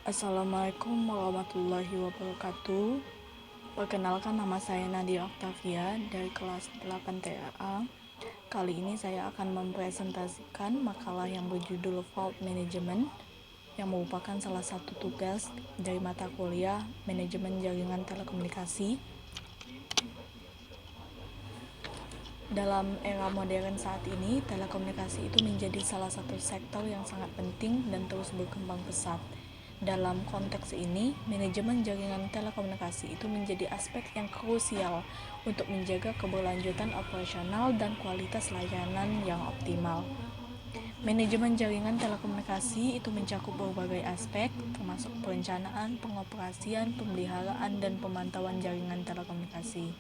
Assalamualaikum warahmatullahi wabarakatuh. Perkenalkan, nama saya Nadia Octavia dari kelas 8 TAA. Kali ini saya akan mempresentasikan makalah yang berjudul Fault Management, yang merupakan salah satu tugas dari mata kuliah Manajemen Jaringan Telekomunikasi. Dalam era modern saat ini, telekomunikasi itu menjadi salah satu sektor yang sangat penting dan terus berkembang pesat. Dalam konteks ini, manajemen jaringan telekomunikasi itu menjadi aspek yang krusial untuk menjaga keberlanjutan operasional dan kualitas layanan yang optimal. Manajemen jaringan telekomunikasi itu mencakup berbagai aspek, termasuk perencanaan, pengoperasian, pemeliharaan, dan pemantauan jaringan telekomunikasi.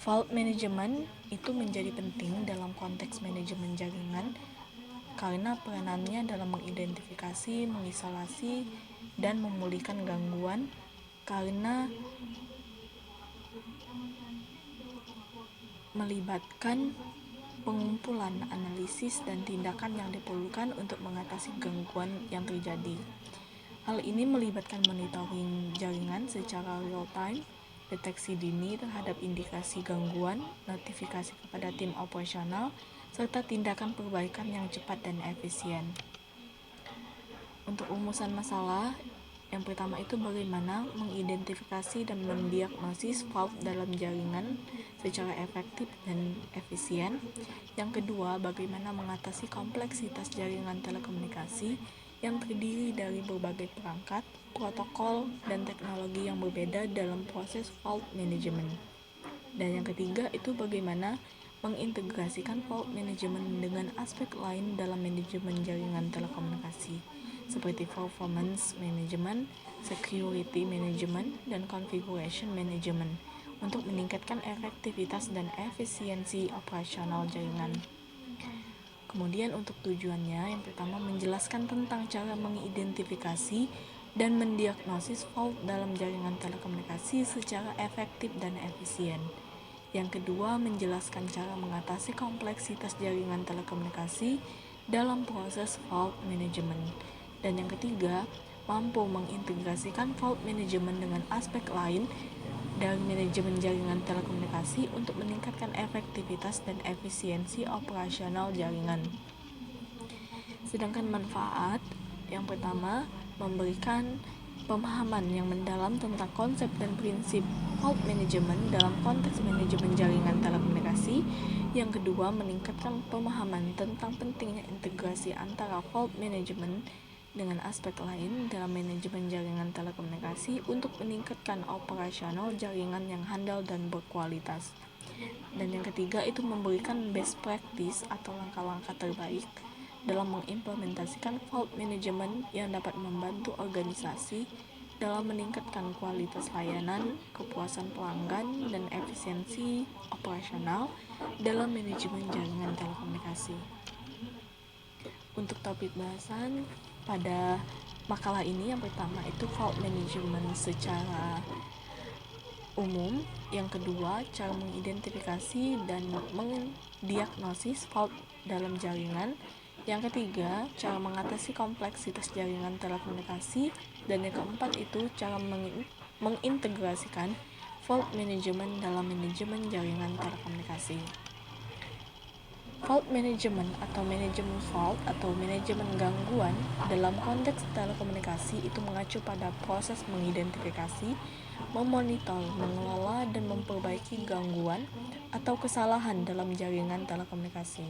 Fault management itu menjadi penting dalam konteks manajemen jaringan karena peranannya dalam mengidentifikasi, mengisolasi, dan memulihkan gangguan karena melibatkan pengumpulan, analisis, dan tindakan yang diperlukan untuk mengatasi gangguan yang terjadi. Hal ini melibatkan monitoring jaringan secara real time, deteksi dini terhadap indikasi gangguan, notifikasi kepada tim operasional, serta tindakan perbaikan yang cepat dan efisien. Untuk rumusan masalah, yang pertama itu bagaimana mengidentifikasi dan mendiagnosis fault dalam jaringan secara efektif dan efisien. Yang kedua, bagaimana mengatasi kompleksitas jaringan telekomunikasi yang terdiri dari berbagai perangkat, protokol, dan teknologi yang berbeda dalam proses fault management. Dan yang ketiga itu bagaimana mengintegrasikan fault management dengan aspek lain dalam manajemen jaringan telekomunikasi, seperti performance management, security management, dan configuration management untuk meningkatkan efektivitas dan efisiensi operasional jaringan. Kemudian untuk tujuannya, yang pertama menjelaskan tentang cara mengidentifikasi dan mendiagnosis fault dalam jaringan telekomunikasi secara efektif dan efisien. Yang kedua, menjelaskan cara mengatasi kompleksitas jaringan telekomunikasi dalam proses fault management. Dan yang ketiga, mampu mengintegrasikan fault management dengan aspek lain dari manajemen jaringan telekomunikasi untuk meningkatkan efektivitas dan efisiensi operasional jaringan. Sedangkan manfaat, yang pertama, memberikan pemahaman yang mendalam tentang konsep dan prinsip fault management dalam konteks manajemen jaringan telekomunikasi. Yang kedua, meningkatkan pemahaman tentang pentingnya integrasi antara fault management dengan aspek lain dalam manajemen jaringan telekomunikasi untuk meningkatkan operasional jaringan yang handal dan berkualitas. Dan yang ketiga itu memberikan best practice atau langkah-langkah terbaik dalam mengimplementasikan fault management yang dapat membantu organisasi dalam meningkatkan kualitas layanan, kepuasan pelanggan, dan efisiensi operasional dalam manajemen jaringan telekomunikasi. Untuk topik bahasan pada makalah ini, yang pertama itu fault management secara umum, yang kedua cara mengidentifikasi dan mendiagnosis fault dalam jaringan, yang ketiga cara mengatasi kompleksitas jaringan telekomunikasi, dan yang keempat itu cara mengintegrasikan fault management dalam manajemen jaringan telekomunikasi. Fault management atau manajemen fault atau manajemen gangguan dalam konteks telekomunikasi itu mengacu pada proses mengidentifikasi, memonitor, mengelola, dan memperbaiki gangguan atau kesalahan dalam jaringan telekomunikasi.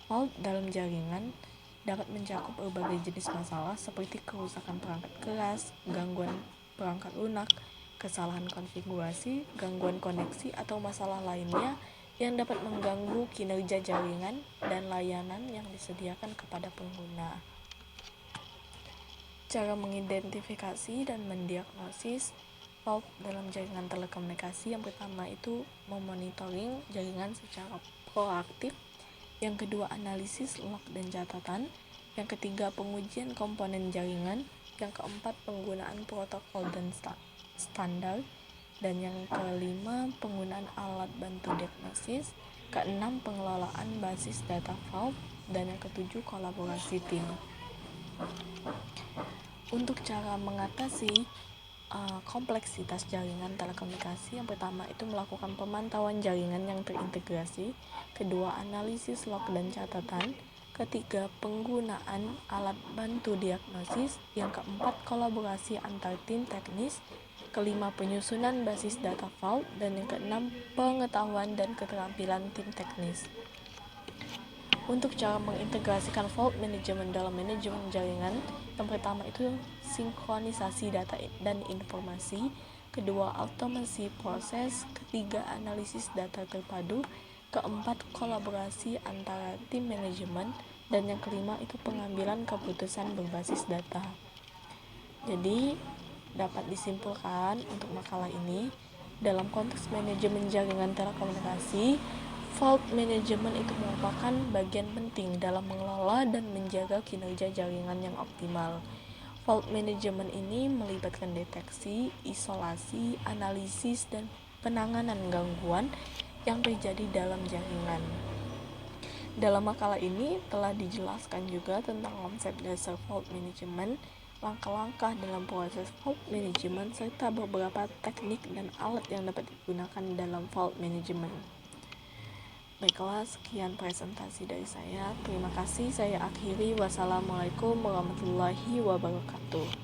Fault dalam jaringan dapat mencakup berbagai jenis masalah seperti kerusakan perangkat keras, gangguan perangkat lunak, kesalahan konfigurasi, gangguan koneksi, atau masalah lainnya yang dapat mengganggu kinerja jaringan dan layanan yang disediakan kepada pengguna. Cara mengidentifikasi dan mendiagnosis fault dalam jaringan telekomunikasi, yang pertama itu memonitoring jaringan secara proaktif, yang kedua analisis log dan catatan, yang ketiga pengujian komponen jaringan, yang keempat penggunaan protokol dan standar, dan yang kelima penggunaan alat bantu diagnosis, keenam pengelolaan basis data fault, dan yang ketujuh kolaborasi tim. Untuk cara mengatasi kompleksitas jaringan telekomunikasi, yang pertama itu melakukan pemantauan jaringan yang terintegrasi, kedua analisis log dan catatan, ketiga penggunaan alat bantu diagnosis, yang keempat kolaborasi antar tim teknis, kelima penyusunan basis data vault, dan yang keenam pengetahuan dan keterampilan tim teknis. Untuk cara mengintegrasikan fault management dalam manajemen jaringan, yang pertama itu sinkronisasi data dan informasi, kedua automasi proses, ketiga analisis data terpadu, keempat kolaborasi antara tim manajemen, dan yang kelima itu pengambilan keputusan berbasis data. Jadi dapat disimpulkan untuk makalah ini, dalam konteks manajemen jaringan telekomunikasi, fault management itu merupakan bagian penting dalam mengelola dan menjaga kinerja jaringan yang optimal. Fault management ini melibatkan deteksi, isolasi, analisis, dan penanganan gangguan yang terjadi dalam jaringan. Dalam makalah ini telah dijelaskan juga tentang konsep dasar fault management, langkah-langkah dalam proses fault management, serta beberapa teknik dan alat yang dapat digunakan dalam fault management. Baiklah, sekian presentasi dari saya. Terima kasih, saya akhiri. Wassalamualaikum warahmatullahi wabarakatuh.